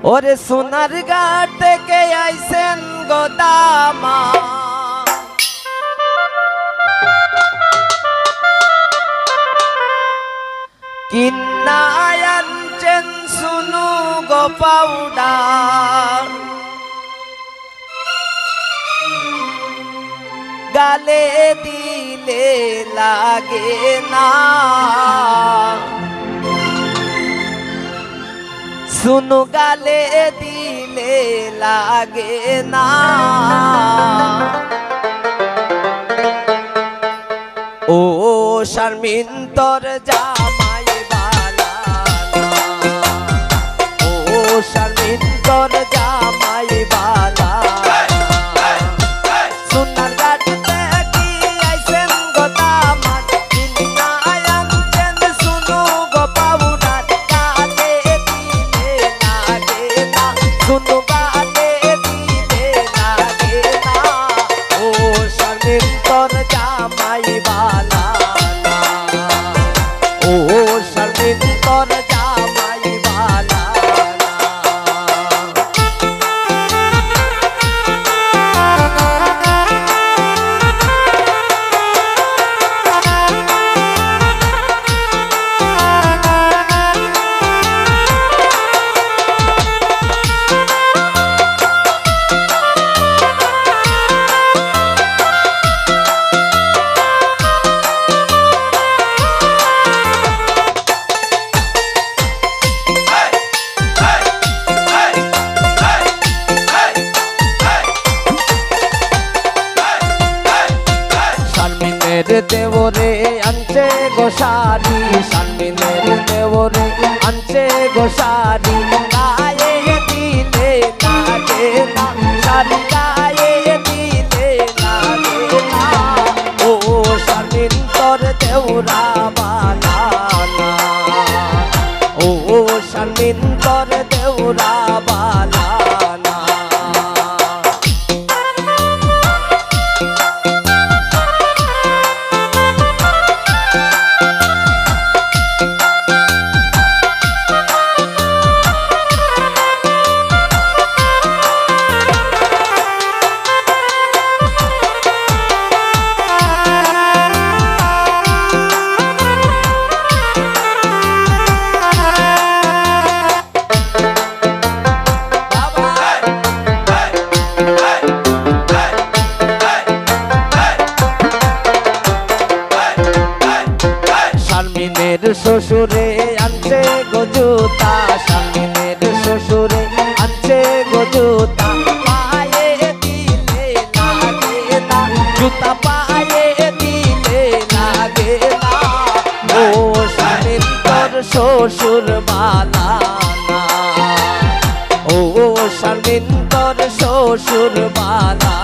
ওরে সোনার ঘাট থেকে আইছেন গোদামা কিন্না আনছেন শুনু গো পাউডার গালে দিলে লাগে না শুনু গালে দিলে লাগে না ও শারমিন তোর জামাই বালা ও শারমিন তোর জামাই বালা সোনার ঘাট থেকে আইছেন গোদামা কিন্না আনছেন শুনু গো পাউডার গালে দিলে লাগে না শুনু গালে দিলে লাগে না ও শারমিন তোর জামাই বালা ও শারমিন তোর জামাই বালা দেবরে আনছে গোসারি শারমিনের দেবরে আনছে গোসারি গায়ে দিলে লাগে না শাড়ি গায়ে দিলে লাগে না ও শারমিন তোর দেউরা বালা ও শারমিন তোর দেউরা বালা শ্বশুরে আনছে গজুতা শারমিনের শ্বশুরে আনছে গজুতা পায়ে দিলে লাগে না জুতা পায়ে দিলে লাগে না ও শারমিন তোর শ্বশুর বালা ও শারমিন তোর শ্বশুর বালা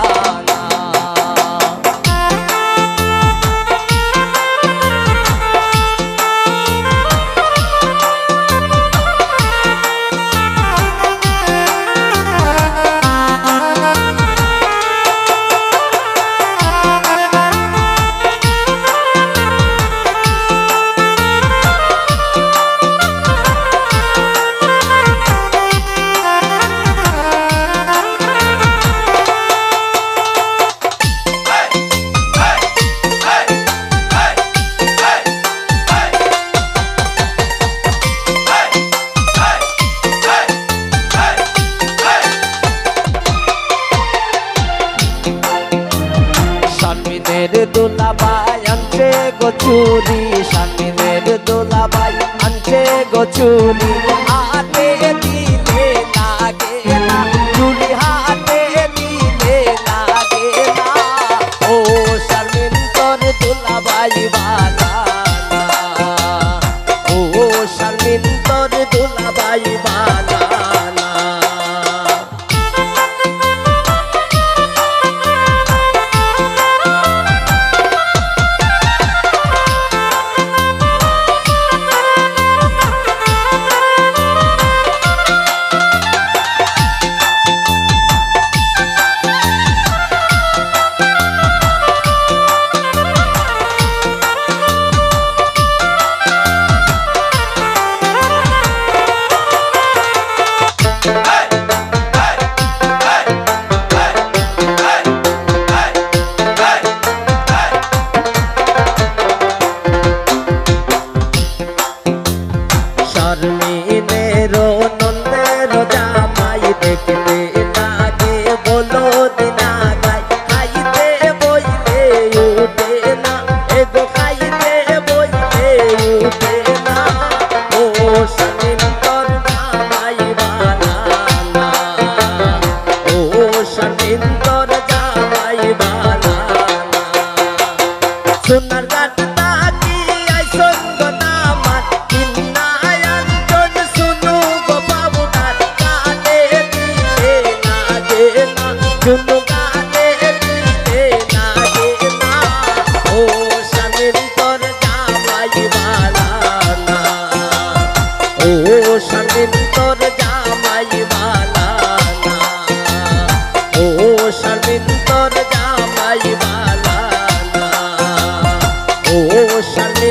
দোলাবাই আনছে গচুরি শারমিনের দোলাবাই আনছে গচুরি হাতে দিলে লাগে না চুরি হাতে দিলে লাগে না ও শারমিন তোর দোলাবাই বালা ও শারমিন তোর দোলাবাই বালা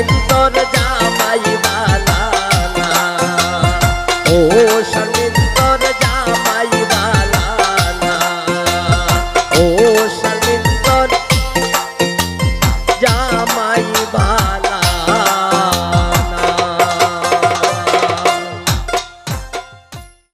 শারমিন তোর